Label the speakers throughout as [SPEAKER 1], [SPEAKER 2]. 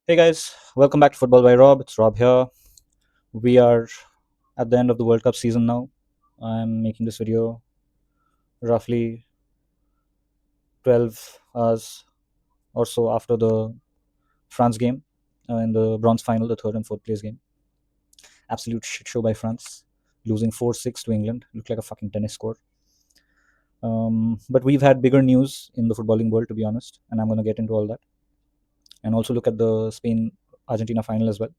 [SPEAKER 1] Hey guys, welcome back to Football by Rob. It's Rob here. We are at the end of the World Cup season now. I'm making this video roughly 12 hours or so after the France game in the bronze final, the third and fourth place game. Absolute shit show by France, losing 4-6 to England. Looked like a fucking tennis score. But we've had bigger news in the footballing world, to be honest, and I'm going to get into all that. And also look at the Spain Argentina final as well.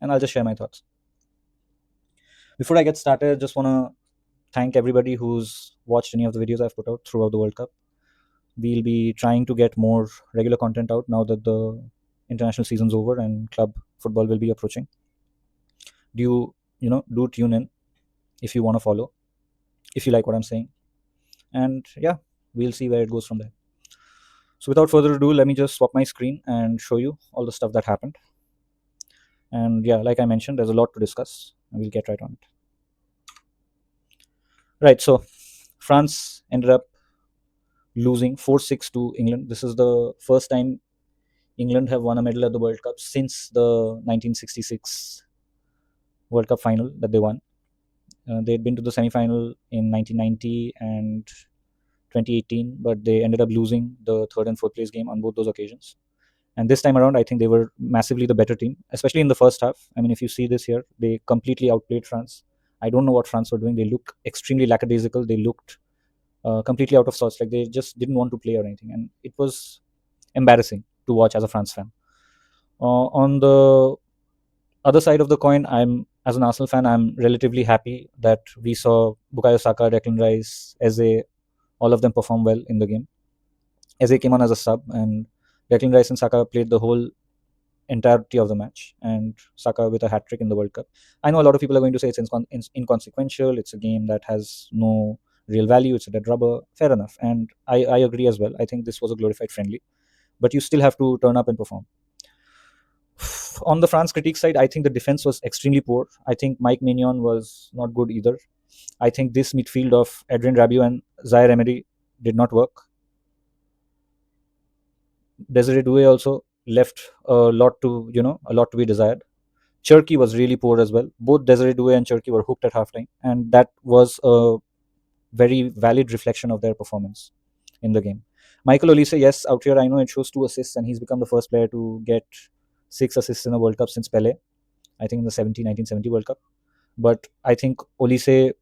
[SPEAKER 1] And I'll just share my thoughts. Before I get started, I just want to thank everybody who's watched any of the videos I've put out throughout the World Cup. We'll be trying to get more regular content out now that the international season's over and club football will be approaching. Do tune in if you want to follow, if you like what I'm saying. And yeah, we'll see where it goes from there. So without further ado, let me just swap my screen and show you all the stuff that happened. And yeah, like I mentioned, there's a lot to discuss, and we'll get right on it. Right, so France ended up losing 4-6 to England. This is the first time England have won a medal at the World Cup since the 1966 World Cup final that they won. They had been to the semi-final in 1990 and 2018, but they ended up losing the third and fourth place game on both those occasions. And this time around, I think they were massively the better team, especially in the first half. I mean, if you see this here, they completely outplayed France. I don't know what France were doing. They looked extremely lackadaisical. They looked completely out of sorts. Like they just didn't want to play or anything. And it was embarrassing to watch as a France fan. On the other side of the coin, as an Arsenal fan, I'm relatively happy that we saw Bukayo Saka, Declan Rice, Eze, all of them perform well in the game. Eze came on as a sub, and Declan Rice and Saka played the whole entirety of the match, and Saka with a hat trick in the World Cup. I know a lot of people are going to say it's inconsequential. It's a game that has no real value. It's a dead rubber. Fair enough, and I agree as well. I think this was a glorified friendly, but you still have to turn up and perform. On the France critique side, I think the defense was extremely poor. I think Mike Maignan was not good either. I think this midfield of Adrien Rabiot and Zaire Emery did not work. Desiree Doué also left a lot to be desired. Cherki was really poor as well. Both Desiree Doué and Cherki were hooked at halftime, and that was a very valid reflection of their performance in the game. Michael Olise, yes, out here I know it shows 2 assists, and he's become the first player to get 6 assists in a World Cup since Pele, I think in the 1970 World Cup. But I think Olise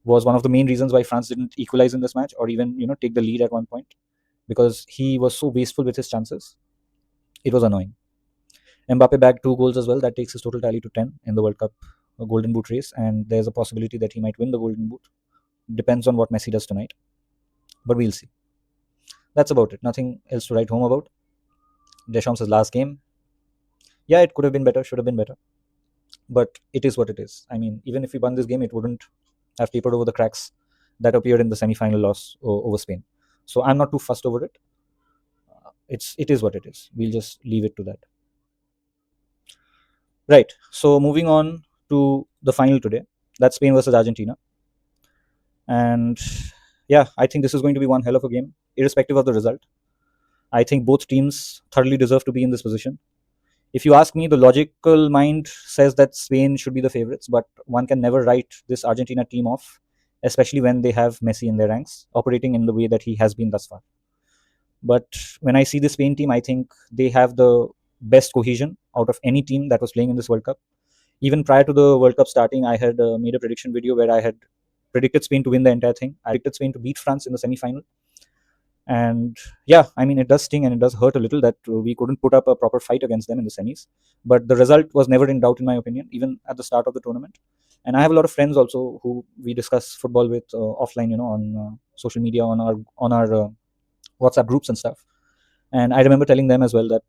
[SPEAKER 1] was one of the main reasons why France didn't equalize in this match or even take the lead at one point, because he was so wasteful with his chances. It was annoying. Mbappe bagged 2 goals as well. That takes his total tally to 10 in the World Cup Golden Boot race, and there's a possibility that he might win the Golden Boot. Depends on what Messi does tonight, but we'll see. That's about it. Nothing else to write home about. Deschamps' last game. Yeah, it could have been better, should have been better, but it is what it is. I mean, even if we won this game, it wouldn't have papered over the cracks that appeared in the semi-final loss over Spain. So I'm not too fussed over it. It is what it is. We'll just leave it to that. Right. So moving on to the final today. That's Spain versus Argentina. And yeah, I think this is going to be one hell of a game, irrespective of the result. I think both teams thoroughly deserve to be in this position. If you ask me, the logical mind says that Spain should be the favorites, but one can never write this Argentina team off, especially when they have Messi in their ranks, operating in the way that he has been thus far. But when I see the Spain team, I think they have the best cohesion out of any team that was playing in this World Cup. Even prior to the World Cup starting, I had made a prediction video where I had predicted Spain to win the entire thing. I predicted Spain to beat France in the semi-final. And yeah, I mean, it does sting and it does hurt a little that we couldn't put up a proper fight against them in the semis. But the result was never in doubt, in my opinion, even at the start of the tournament. And I have a lot of friends also who we discuss football with offline, on social media, on our WhatsApp groups and stuff. And I remember telling them as well that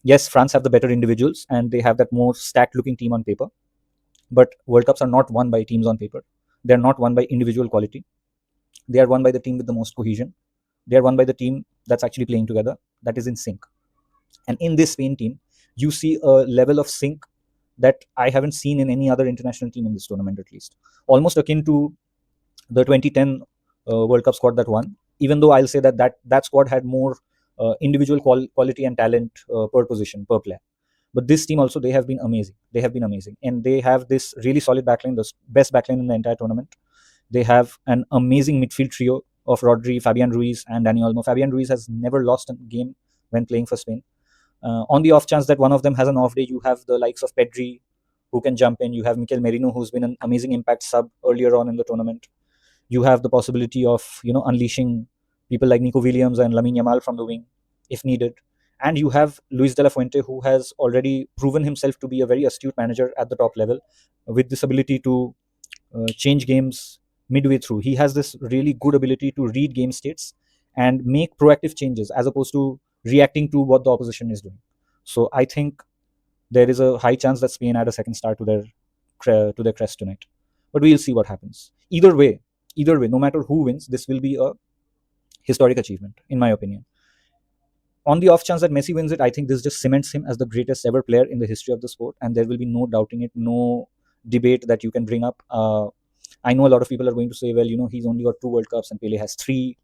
[SPEAKER 1] yes, France have the better individuals and they have that more stacked looking team on paper. But World Cups are not won by teams on paper. They're not won by individual quality. They are won by the team with the most cohesion. They are won by the team that's actually playing together, that is in sync. And in this Spain team, you see a level of sync that I haven't seen in any other international team in this tournament, at least. Almost akin to the 2010 World Cup squad that won, even though I'll say that squad had more individual quality and talent per position per player. But this team also, they have been amazing. They have been amazing, and they have this really solid backline, the best backline in the entire tournament. They have an amazing midfield trio of Rodri, Fabian Ruiz, and Dani Olmo. Fabian Ruiz has never lost a game when playing for Spain. On the off chance that one of them has an off day, you have the likes of Pedri, who can jump in. You have Mikel Merino, who's been an amazing impact sub earlier on in the tournament. You have the possibility of unleashing people like Nico Williams and Lamine Yamal from the wing if needed. And you have Luis de la Fuente, who has already proven himself to be a very astute manager at the top level, with this ability to change games midway through. He has this really good ability to read game states and make proactive changes as opposed to reacting to what the opposition is doing. So I think there is a high chance that Spain add a second star to their crest tonight. But we'll see what happens. Either way, no matter who wins, this will be a historic achievement, in my opinion. On the off chance that Messi wins it, I think this just cements him as the greatest ever player in the history of the sport, and there will be no doubting it, no debate that you can bring up. I know a lot of people are going to say, well, he's only got 2 World Cups and Pele has 3.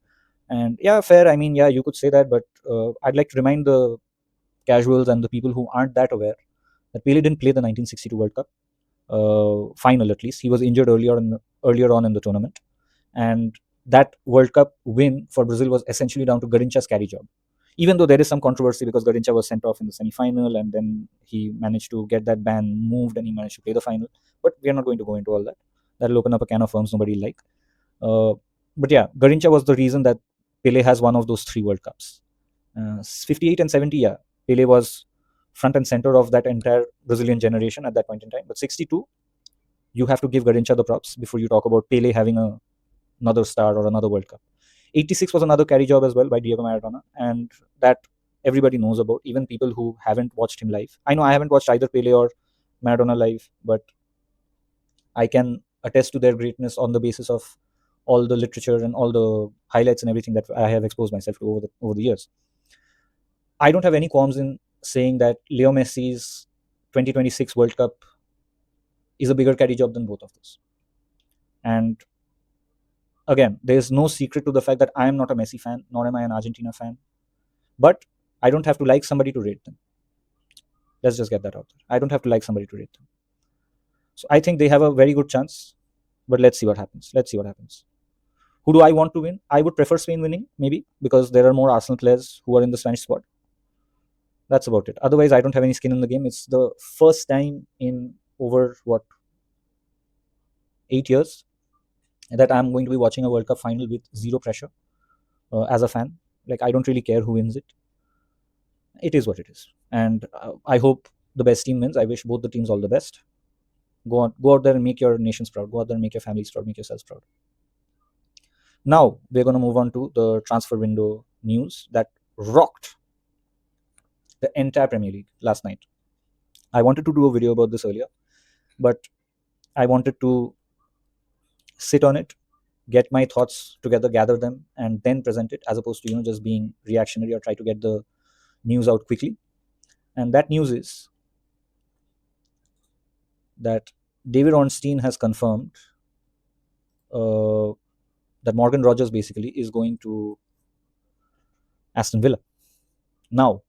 [SPEAKER 1] And yeah, fair. I mean, yeah, you could say that, but I'd like to remind the casuals and the people who aren't that aware that Pele didn't play the 1962 World Cup final. At least he was injured earlier on in the tournament, and that World Cup win for Brazil was essentially down to Garincha's carry job. Even though there is some controversy because Garincha was sent off in the semi-final and then he managed to get that ban moved and he managed to play the final. But we are not going to go into all that. That'll open up a can of worms nobody like. Uh, but yeah, Garincha was the reason that Pele has one of those 3 World Cups. 58 and 70, yeah, Pele was front and center of that entire Brazilian generation at that point in time. But 62, you have to give Garincha the props before you talk about Pele having another star or another World Cup. 86 was another carry job as well by Diego Maradona, and that everybody knows about, even people who haven't watched him live. I know I haven't watched either Pele or Maradona live, but I can attest to their greatness on the basis of all the literature and all the highlights and everything that I have exposed myself to over the years. I don't have any qualms in saying that Leo Messi's 2026 World Cup is a bigger carry job than both of those. And again, there's no secret to the fact that I am not a Messi fan, nor am I an Argentina fan. But I don't have to like somebody to rate them. Let's just get that out there. I don't have to like somebody to rate them. So I think they have a very good chance. But let's see what happens. Who do I want to win? I would prefer Spain winning, maybe, because there are more Arsenal players who are in the Spanish squad. That's about it. Otherwise, I don't have any skin in the game. It's the first time in over, 8 years that I'm going to be watching a World Cup final with zero pressure as a fan. Like, I don't really care who wins it. It is what it is. And I hope the best team wins. I wish both the teams all the best. Go out there and make your nations proud. Go out there and make your families proud. Make yourselves proud. Now, we're going to move on to the transfer window news that rocked the entire Premier League last night. I wanted to do a video about this earlier, but I wanted to sit on it, get my thoughts together, gather them, and then present it, as opposed to just being reactionary or try to get the news out quickly. And that news is that David Ornstein has confirmed that Morgan Rogers basically is going to Aston Villa. Now,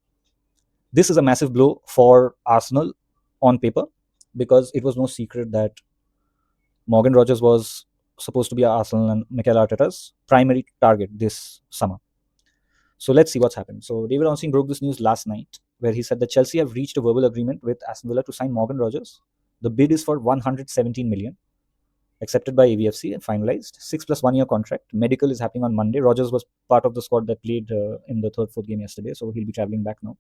[SPEAKER 1] this is a massive blow for Arsenal on paper, because it was no secret that Morgan Rogers was supposed to be Arsenal and Mikel Arteta's primary target this summer. So let's see what's happened. So David Ornstein broke this news last night, where he said that Chelsea have reached a verbal agreement with Aston Villa to sign Morgan Rogers. The bid is for 117 million, accepted by AVFC and finalized. 6 plus 1 year contract. Medical is happening on Monday. Rogers was part of the squad that played in the third, fourth game yesterday, so he'll be travelling back now.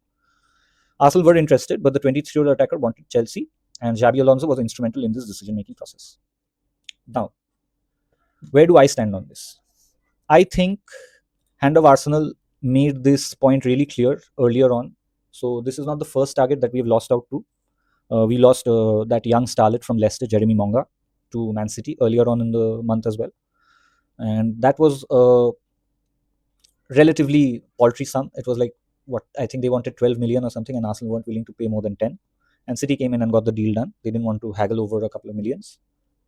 [SPEAKER 1] Arsenal were interested, but the 23-year-old attacker wanted Chelsea, and Xabi Alonso was instrumental in this decision-making process. Now, where do I stand on this? I think Hand of Arsenal made this point really clear earlier on. So this is not the first target that we've lost out to. We lost that young starlet from Leicester, Jeremy Monga, to Man City earlier on in the month as well. And that was a relatively paltry sum. It was like, I think they wanted 12 million or something, and Arsenal weren't willing to pay more than 10. And City came in and got the deal done. They didn't want to haggle over a couple of millions.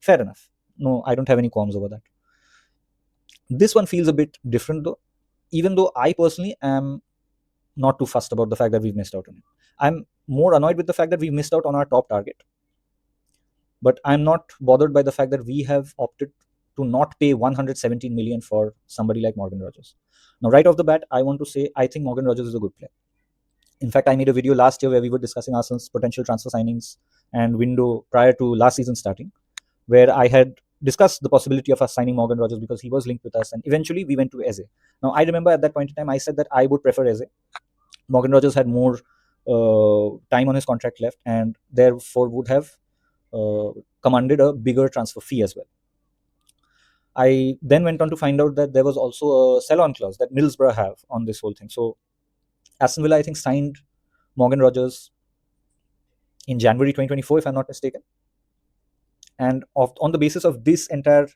[SPEAKER 1] Fair enough. No, I don't have any qualms over that. This one feels a bit different though. Even though I personally am not too fussed about the fact that we've missed out on it. I'm more annoyed with the fact that we missed out on our top target, but I'm not bothered by the fact that we have opted to not pay 117 million for somebody like Morgan Rogers. Now, right off the bat, I want to say I think Morgan Rogers is a good player. In fact, I made a video last year where we were discussing Arsenal's potential transfer signings and window prior to last season starting, where I had discussed the possibility of us signing Morgan Rogers because he was linked with us, and eventually we went to Eze. Now, I remember at that point in time, I said that I would prefer Eze. Morgan Rogers had more time on his contract left, and therefore would have commanded a bigger transfer fee as well. I then went on to find out that there was also a sell-on clause that Middlesbrough have on this whole thing. So Aston Villa, I think, signed Morgan Rogers in January 2024, if I'm not mistaken. And on the basis of this entire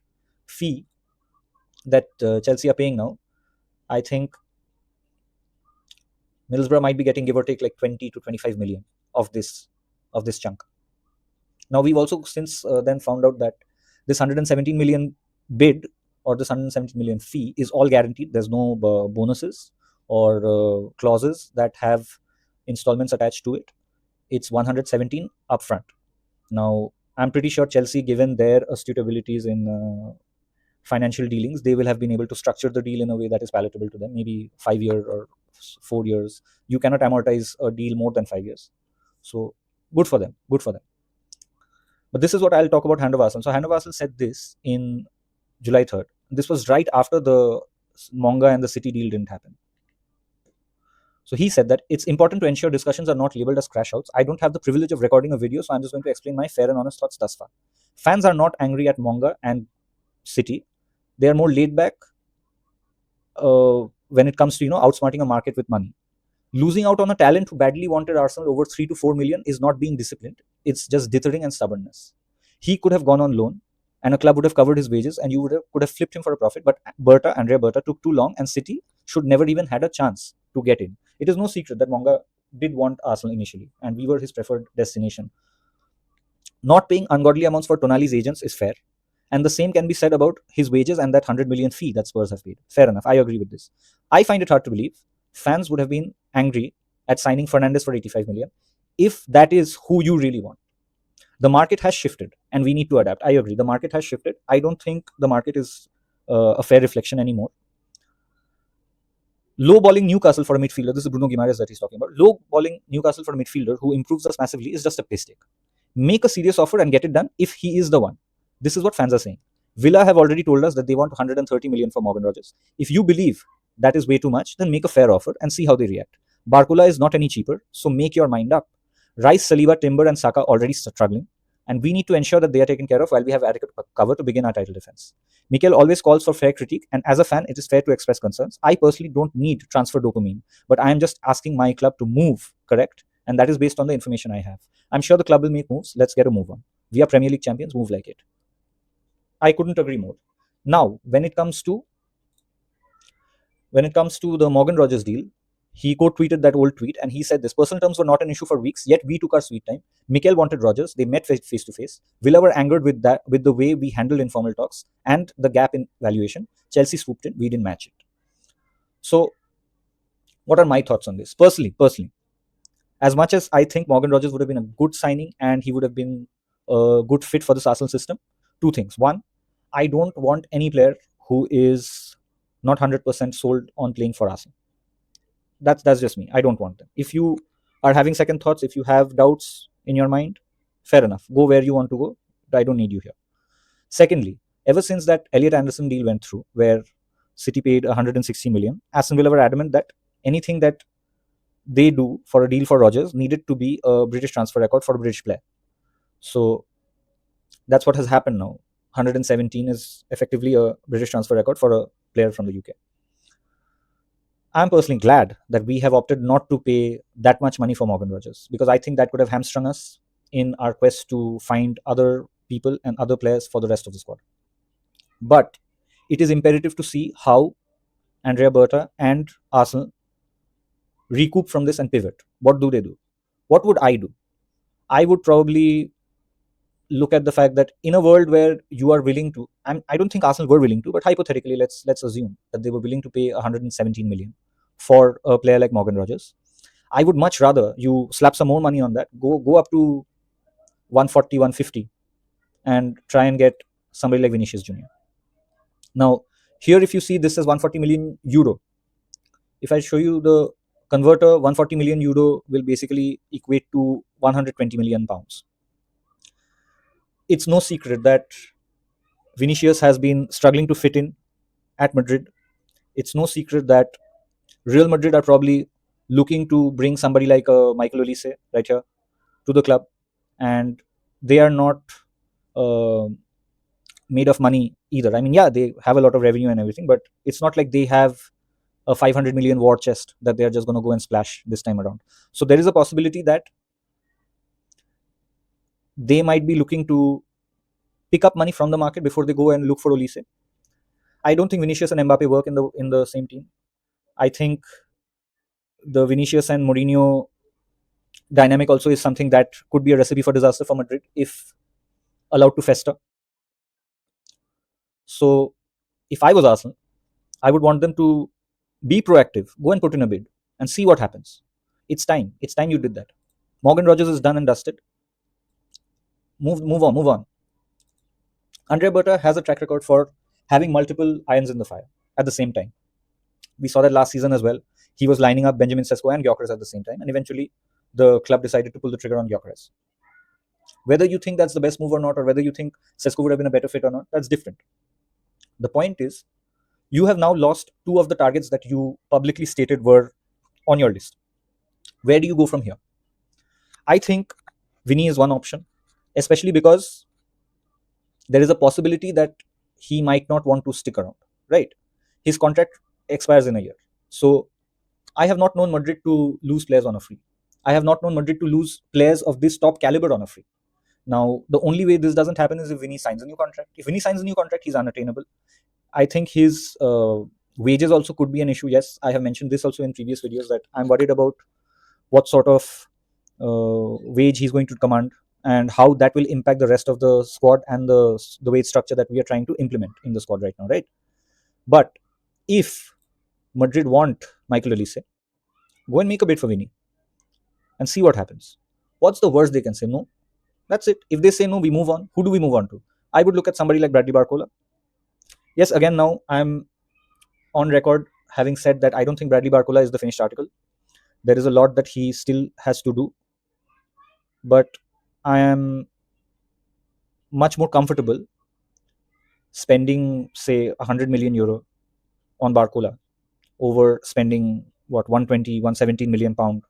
[SPEAKER 1] fee that Chelsea are paying now, I think Middlesbrough might be getting give or take like 20 to 25 million of this chunk. Now we've also since then found out that this 117 million bid or this 117 million fee is all guaranteed. There's no bonuses or clauses that have installments attached to it. It's 117 upfront. Now I'm pretty sure Chelsea, given their astute abilities in financial dealings, they will have been able to structure the deal in a way that is palatable to them. Maybe 5 years or 4 years. You cannot amortize a deal more than 5 years. So good for them. Good for them. But this is what I'll talk about Hand of Arsenal. So Hand of Arsenal said this in July 3rd. This was right after the Monga and the City deal didn't happen. So he said that it's important to ensure discussions are not labeled as crash outs. I don't have the privilege of recording a video, so I'm just going to explain my fair and honest thoughts thus far. Fans are not angry at Monga and City. They are more laid back when it comes to outsmarting a market with money. Losing out on a talent who badly wanted Arsenal over 3 to 4 million is not being disciplined. It's just dithering and stubbornness. He could have gone on loan and a club would have covered his wages and you could have flipped him for a profit. But Andrea Berta took too long and City should never even had a chance to get in. It is no secret that Monga did want Arsenal initially and we were his preferred destination. Not paying ungodly amounts for Tonali's agents is fair. And the same can be said about his wages and that 100 million fee that Spurs have paid. Fair enough. I agree with this. I find it hard to believe fans would have been angry at signing Fernandes for 85 million if that is who you really want. The market has shifted and we need to adapt. I agree. The market has shifted. I don't think the market is a fair reflection anymore. Low balling Newcastle for a midfielder, this is Bruno Guimaraes that he's talking about. Low balling Newcastle for a midfielder who improves us massively is just a piss take. Make a serious offer and get it done if he is the one. This is what fans are saying. Villa have already told us that they want 130 million for Morgan Rogers. If you believe that is way too much, then make a fair offer and see how they react. Barcola is not any cheaper, so make your mind up. Rice, Saliba, Timber, and Saka already struggling, and we need to ensure that they are taken care of while we have adequate cover to begin our title defense. Mikel always calls for fair critique, and as a fan, it is fair to express concerns. I personally don't need transfer dopamine, but I am just asking my club to move, correct? And that is based on the information I have. I'm sure the club will make moves. Let's get a move on. We are Premier League champions, move like it. I couldn't agree more. Now, when it comes to the Morgan Rogers deal, he quote-tweeted that old tweet and he said this: personal terms were not an issue for weeks, yet we took our sweet time. Mikel wanted Rogers. They met face to face. Villa were angered with the way we handled informal talks and the gap in valuation. Chelsea swooped in. We didn't match it. So, what are my thoughts on this? Personally, as much as I think Morgan Rogers would have been a good signing and he would have been a good fit for this Arsenal system, two things. One, I don't want any player who is not 100% sold on playing for Arsenal. That's just me. I don't want them. If you are having second thoughts, if you have doubts in your mind, fair enough. Go where you want to go. I don't need you here. Secondly, ever since that Elliot Anderson deal went through, where City paid 160 million, Aston Villa were adamant that anything that they do for a deal for Rogers needed to be a British transfer record for a British player. So that's what has happened now. 117 is effectively a British transfer record for a player from the UK. I'm personally glad that we have opted not to pay that much money for Morgan Rogers, because I think that could have hamstrung us in our quest to find other people and other players for the rest of the squad. But it is imperative to see how Andrea Berta and Arsenal recoup from this and pivot. What do they do? What would I do? I would probably look at the fact that in a world where you are willing to, I don't think Arsenal were willing to, but hypothetically, let's assume that they were willing to pay 117 million for a player like Morgan Rogers. I would much rather you slap some more money on that, go up to 140, 150, and try and get somebody like Vinicius Junior. Now, here if you see this is 140 million euro. If I show you the converter, 140 million euro will basically equate to 120 million pounds. It's no secret that Vinicius has been struggling to fit in at Madrid. It's no secret that Real Madrid are probably looking to bring somebody like Michael Olise right here to the club, and they are not uh, made of money either. I mean, yeah, they have a lot of revenue and everything, but it's not like they have a 500 million war chest that they are just going to go and splash this time around. So there is a possibility that they might be looking to pick up money from the market before they go and look for Olise. I don't think Vinicius and Mbappe work in the same team. I think the Vinicius and Mourinho dynamic also is something that could be a recipe for disaster for Madrid if allowed to fester. So if I was Arsenal, I would want them to be proactive, go and put in a bid and see what happens. It's time. It's time you did that. Morgan Rogers is done and dusted. Move on, move on. Andrea Berta has a track record for having multiple irons in the fire at the same time. We saw that last season as well. He was lining up Benjamin Sesko and Gyökeres at the same time, and eventually the club decided to pull the trigger on Gyökeres. Whether you think that's the best move or not, or whether you think Sesko would have been a better fit or not, that's different. The point is, you have now lost two of the targets that you publicly stated were on your list. Where do you go from here? I think Vinny is one option, especially because there is a possibility that he might not want to stick around, right? His contract expires in a year. So I have not known Madrid to lose players on a free. I have not known Madrid to lose players of this top caliber on a free. Now, the only way this doesn't happen is if Vinny signs a new contract. If Vinny signs a new contract, he's unattainable. I think his wages also could be an issue. Yes, I have mentioned this also in previous videos that I'm worried about what sort of wage he's going to command and how that will impact the rest of the squad and the wage structure that we are trying to implement in the squad right now, right? But if Madrid want Michael Olise, go and make a bid for Vinny and see what happens. What's the worst they can say? No. That's it. If they say no, we move on. Who do we move on to? I would look at somebody like Bradley Barcola. Yes, again, now I'm on record having said that I don't think Bradley Barcola is the finished article. There is a lot that he still has to do. But I am much more comfortable spending, say, 100 million euro on Barcola over spending, what, 120, 117 million pound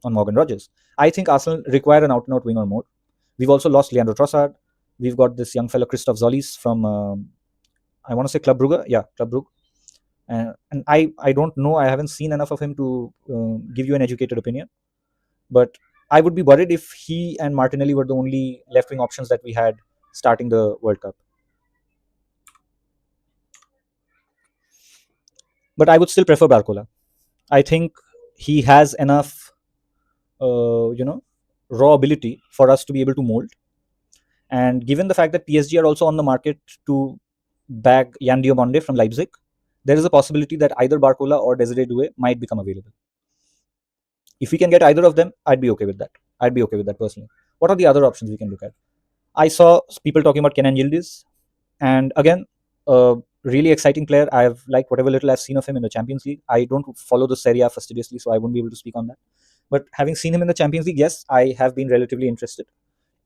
[SPEAKER 1] on Morgan Rogers. I think Arsenal require an out-and-out winger more. We've also lost Leandro Trossard. We've got this young fellow Christoph Zolis from, I want to say Club Brugge. Yeah, Club Brugge. And I don't know. I haven't seen enough of him to give you an educated opinion. But I would be worried if he and Martinelli were the only left-wing options that we had starting the World Cup. But I would still prefer Barcola. I think he has enough, raw ability for us to be able to mold. And given the fact that PSG are also on the market to bag Yan Diomande from Leipzig, there is a possibility that either Barcola or Desiree Doué might become available. If we can get either of them, I'd be okay with that. I'd be okay with that personally. What are the other options we can look at? I saw people talking about Kenan Yildiz, and again, a really exciting player. I've liked whatever little I've seen of him in the Champions League. I don't follow the Serie A fastidiously, so I won't be able to speak on that. But having seen him in the Champions League, yes, I have been relatively interested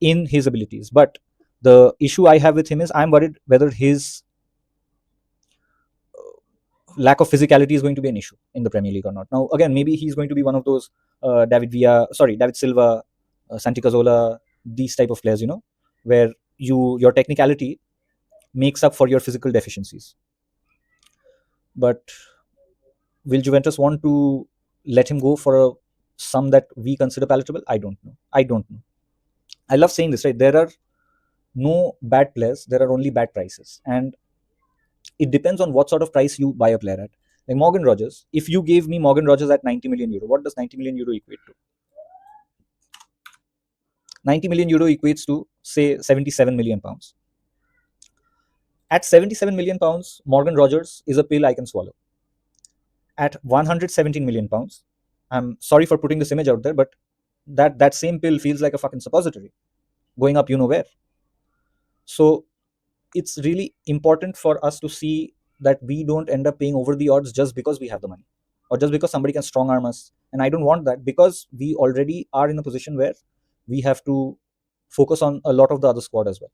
[SPEAKER 1] in his abilities. But the issue I have with him is I'm worried whether his lack of physicality is going to be an issue in the Premier League or not. Now, again, maybe he's going to be one of those David Silva, Santi Cazorla, these type of players, where your technicality makes up for your physical deficiencies. But will Juventus want to let him go for a sum that we consider palatable? I don't know. I love saying this, right? There are no bad players. There are only bad prices. And it depends on what sort of price you buy a player at. Like Morgan Rogers, if you gave me Morgan Rogers at 90 million euro, what does 90 million euro equate to? 90 million euro equates to, say, 77 million pounds. At 77 million pounds, Morgan Rogers is a pill I can swallow. at 117 million pounds. I'm sorry for putting this image out there, but that same pill feels like a fucking suppository going up you know where. So it's really important for us to see that we don't end up paying over the odds just because we have the money or just because somebody can strong arm us. And I don't want that, because we already are in a position where we have to focus on a lot of the other squad as well.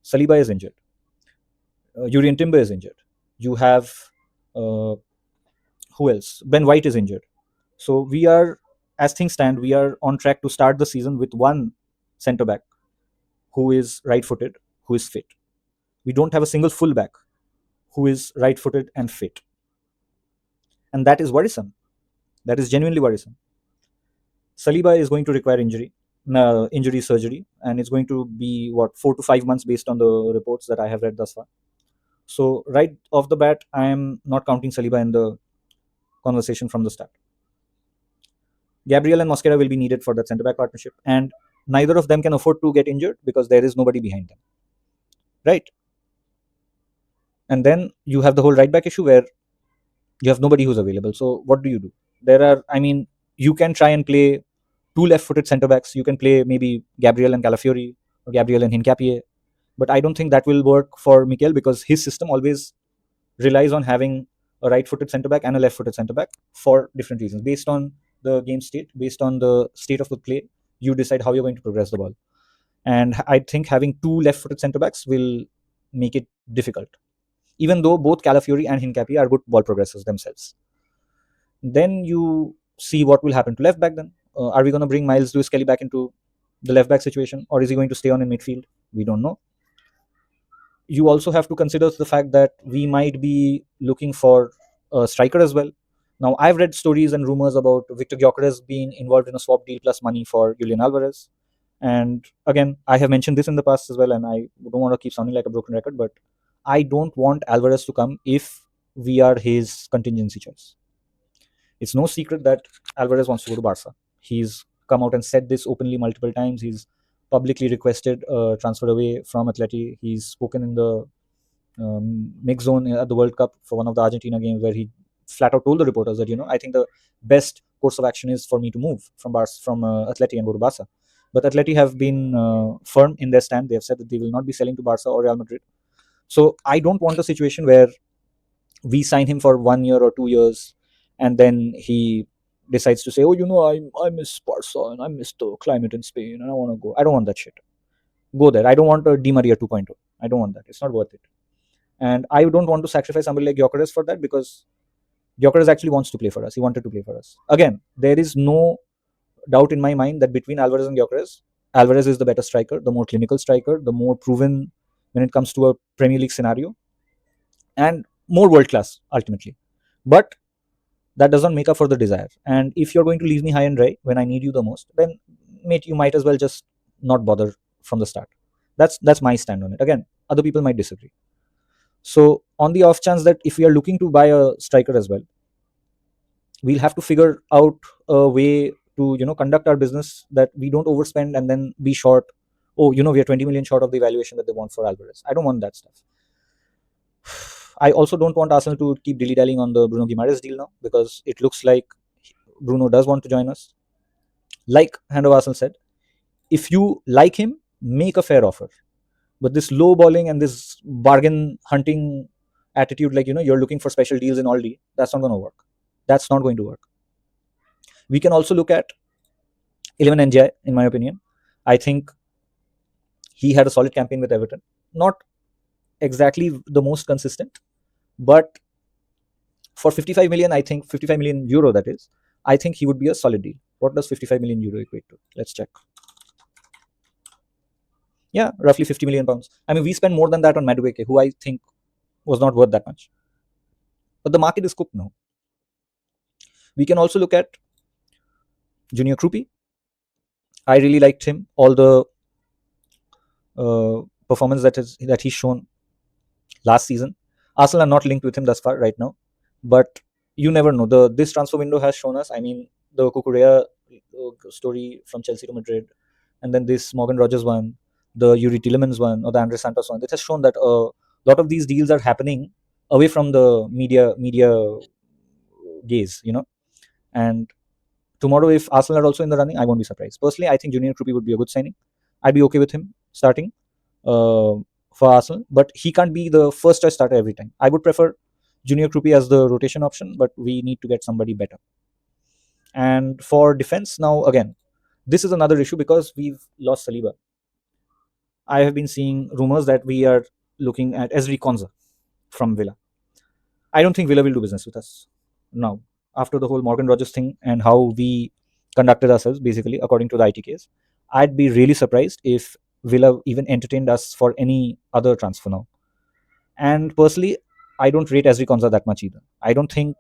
[SPEAKER 1] Saliba is injured. Urian Timber is injured. You have uh, who else? Ben White is injured. So we are, as things stand, we are on track to start the season with one centre back who is right footed, who is fit. We don't have a single full back who is right footed and fit. And that is worrisome. That is genuinely worrisome. Saliba is going to require injury surgery, and it's going to be what 4 to 5 months based on the reports that I have read thus far. So right off the bat, I am not counting Saliba in the conversation from the start. Gabriel and Mosquera will be needed for that centre back partnership, and neither of them can afford to get injured because there is nobody behind them, right? And then you have the whole right back issue where you have nobody who's available. So what do you do? There are, I mean, you can try and play two left-footed centre backs. You can play maybe Gabriel and Calafiori or Gabriel and Hincapie, but I don't think that will work for Mikel because his system always relies on having a right-footed centre back and a left-footed centre back for different reasons. Based on the game state, based on the state of the play, you decide how you're going to progress the ball. And I think having two left-footed centre backs will make it difficult, even though both Calafiori and Hincapie are good ball progressors themselves. Then you see what will happen to left back then. Are we going to bring Miles Lewis Kelly back into the left back situation, or is he going to stay on in midfield? We don't know. You also have to consider the fact that we might be looking for a striker as well. Now, I've read stories and rumors about Victor Gyökeres being involved in a swap deal plus money for Julian Alvarez. And again, I have mentioned this in the past as well, and I don't want to keep sounding like a broken record, but I don't want Alvarez to come if we are his contingency choice. It's no secret that Alvarez wants to go to Barca. He's come out and said this openly multiple times. He's publicly requested a transfer away from Atleti. He's spoken in the mix zone at the World Cup for one of the Argentina games where he flat out told the reporters that, I think the best course of action is for me to move from Atleti and go to Barca. But Atleti have been firm in their stand. They have said that they will not be selling to Barca or Real Madrid. So I don't want a situation where we sign him for 1 year or 2 years, and then he decides to say, "Oh, I miss Barca and I miss the climate in Spain, and I want to go." I don't want that shit. Go there. I don't want a Di Maria 2.0. I don't want that. It's not worth it. And I don't want to sacrifice somebody like Gyökeres for that, because Gyökeres actually wants to play for us. He wanted to play for us. Again, there is no doubt in my mind that between Alvarez and Gyökeres, Alvarez is the better striker, the more clinical striker, the more proven when it comes to a Premier League scenario, and more world class ultimately. But that doesn't make up for the desire. And if you're going to leave me high and dry when I need you the most, then mate, you might as well just not bother from the start. That's my stand on it. Again, other people might disagree. So on the off chance that if we are looking to buy a striker as well, we'll have to figure out a way to conduct our business that we don't overspend and then be short. Oh, we are 20 million short of the valuation that they want for Alvarez. I don't want that stuff. I also don't want Arsenal to keep dilly-dallying on the Bruno Guimaraes deal now, because it looks like Bruno does want to join us. Like Hand of Arsenal said, if you like him, make a fair offer. But this low balling and this bargain hunting attitude, like you're looking for special deals in Aldi, that's not going to work. That's not going to work. We can also look at 11 NJ, in my opinion. I think he had a solid campaign with Everton. Not exactly the most consistent, but for 55 million, I think 55 million euro, that is, I think he would be a solid deal. What does 55 million euro equate to? Let's check. Yeah, roughly 50 million pounds. I mean, we spend more than that on Madueke, who I think was not worth that much. But the market is cooked now. We can also look at Junior Krupi. I really liked him. All the performance that he's shown last season. Arsenal are not linked with him thus far right now, but you never know. This transfer window has shown us. I mean, the Kukurea story from Chelsea to Madrid, and then this Morgan Rogers one, the Yuri Tillemans one, or the Andre Santos one. It has shown that a lot of these deals are happening away from the media gaze, And tomorrow, if Arsenal are also in the running, I won't be surprised. Personally, I think Junior Krupi would be a good signing. I'd be okay with him starting for Arsenal, but he can't be the first choice starter every time. I would prefer Junior Krupi as the rotation option, but we need to get somebody better. And for defense, now again, this is another issue because we've lost Saliba. I have been seeing rumors that we are looking at Ezri Konza from Villa. I don't think Villa will do business with us now after the whole Morgan Rogers thing and how we conducted ourselves, basically, according to the ITKs. I'd be really surprised if Villa even entertained us for any other transfer now. And personally, I don't rate Ezri Konza that much either. I don't think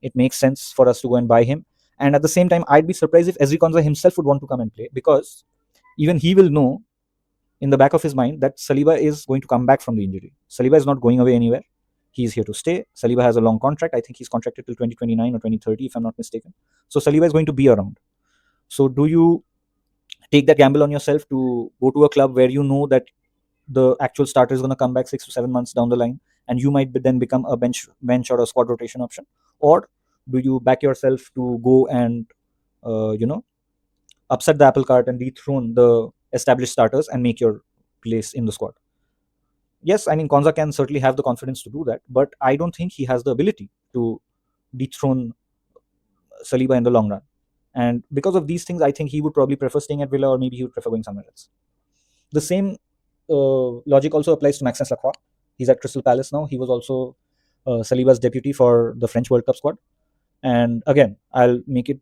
[SPEAKER 1] it makes sense for us to go and buy him. And at the same time, I'd be surprised if Ezri Konza himself would want to come and play because even he will know in the back of his mind that Saliba is going to come back from the injury. Saliba is not going away anywhere. He's here to stay. Saliba has a long contract. I think he's contracted till 2029 or 2030, if I'm not mistaken. So Saliba is going to be around. So do you take that gamble on yourself to go to a club where you know that the actual starter is going to come back 6 to 7 months down the line, and you might then become a bench or a squad rotation option, or do you back yourself to go and uh, you know upset the apple cart and dethrone the established starters and make your place in the squad? Yes, I mean Konza can certainly have the confidence to do that, but I don't think he has the ability to dethrone Saliba in the long run. And because of these things, I think he would probably prefer staying at Villa, or maybe he would prefer going somewhere else. The same logic also applies to Maxence Lacroix. He's at Crystal Palace now. He was also Saliba's deputy for the French World Cup squad. And again, I'll make it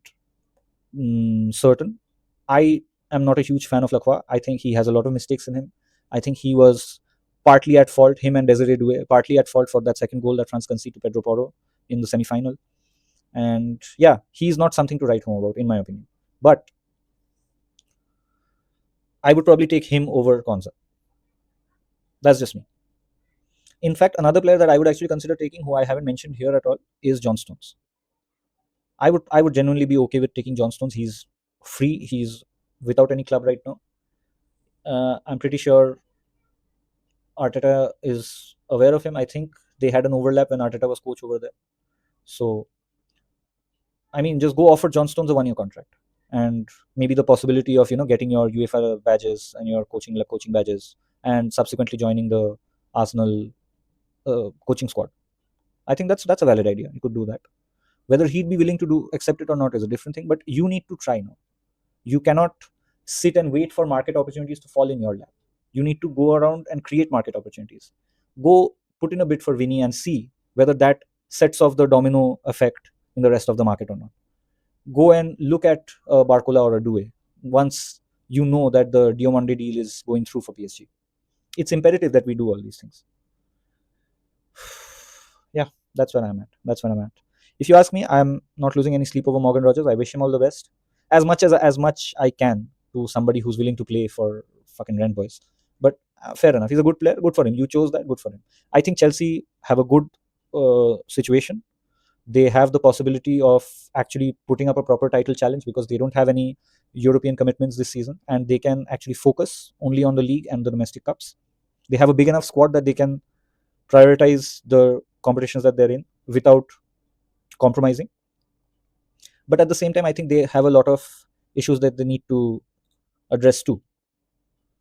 [SPEAKER 1] certain. I am not a huge fan of Lacroix. I think he has a lot of mistakes in him. I think he was partly at fault, him and Desiree Doué, partly at fault for that second goal that France conceded to Pedro Porro in the semi-final. And yeah, he's not something to write home about, in my opinion. But I would probably take him over Konza. That's just me. In fact, another player that I would actually consider taking, who I haven't mentioned here at all, is John Stones. I would genuinely be okay with taking John Stones. He's free. He's without any club right now. I'm pretty sure Arteta is aware of him. I think they had an overlap when Arteta was coach over there. So I mean, just go offer John Stones a 1 year contract, and maybe the possibility of getting your UEFA badges and your coaching badges, and subsequently joining the Arsenal coaching squad. I think that's a valid idea. You could do that. Whether he'd be willing to do accept it or not is a different thing. But you need to try now. You cannot sit and wait for market opportunities to fall in your lap. You need to go around and create market opportunities. Go put in a bid for Vinny and see whether that sets off the domino effect in the rest of the market or not. Go and look at a Barcola or a Doué once you know that the Diomande deal is going through for PSG. It's imperative that we do all these things. Yeah, that's where I'm at. That's where I'm at. If you ask me, I'm not losing any sleep over Morgan Rogers. I wish him all the best, as much I can to somebody who's willing to play for fucking rent boys. But fair enough. He's a good player. Good for him. You chose that. Good for him. I think Chelsea have a good situation. They have the possibility of actually putting up a proper title challenge because they don't have any European commitments this season, and they can actually focus only on the league and the domestic cups. They have a big enough squad that they can prioritize the competitions that they're in without compromising. But at the same time, I think they have a lot of issues that they need to address too.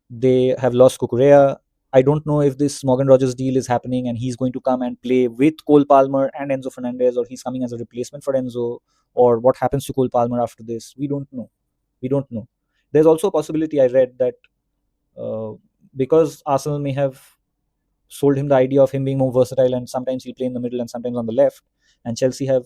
[SPEAKER 1] They have lost Kukurea. I don't know if this Morgan Rogers deal is happening and he's going to come and play with Cole Palmer and Enzo Fernandez, or he's coming as a replacement for Enzo, or what happens to Cole Palmer after this. We don't know. We don't know. There's also a possibility I read that uh, because Arsenal may have sold him the idea of him being more versatile and sometimes he'll play in the middle and sometimes on the left, and Chelsea have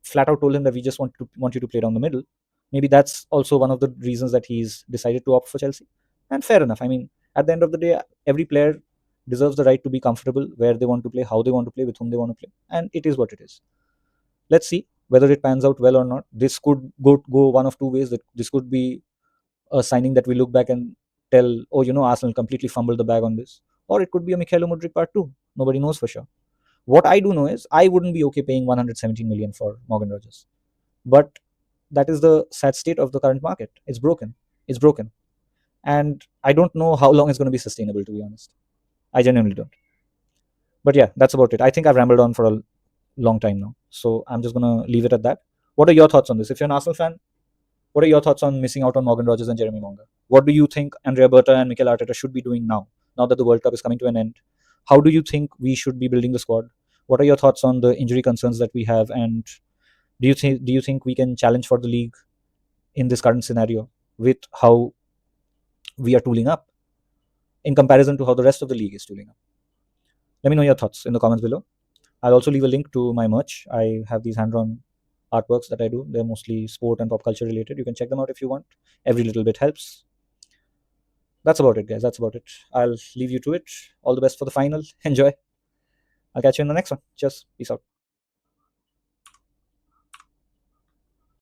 [SPEAKER 1] flat out told him that we just want you to play down the middle. Maybe that's also one of the reasons that he's decided to opt for Chelsea. And fair enough. I mean, at the end of the day, every player deserves the right to be comfortable where they want to play, how they want to play, with whom they want to play, and it is what it is. Let's see whether it pans out well or not. This could go one of two ways. That this could be a signing that we look back and tell, oh, Arsenal completely fumbled the bag on this, or it could be a Mikhailo Mudryk part two. Nobody knows for sure. What I do know is I wouldn't be okay paying 117 million for Morgan Rogers. But that is the sad state of the current market. It's broken. It's broken. And I don't know how long it's going to be sustainable, to be honest. I genuinely don't. But yeah, that's about it. I think I've rambled on for long time now. So I'm just gonna leave it at that. What are your thoughts on this? If you're an Arsenal fan, what are your thoughts on missing out on Morgan Rogers and Jeremy Monga? What do you think Andrea Berta and Mikel Arteta should be doing now? Now that the World Cup is coming to an end, how do you think we should be building the squad? What are your thoughts on the injury concerns that we have, and do you think we can challenge for the league in this current scenario with how we are tooling up in comparison to how the rest of the league is tooling up? Let me know your thoughts in the comments below. I'll also leave a link to my merch. I have these hand-drawn artworks that I do. They're mostly sport and pop culture related. You can check them out if you want. Every little bit helps. That's about it, guys. That's about it. I'll leave you to it. All the best for the final. Enjoy. I'll catch you in the next one. Cheers. Peace out.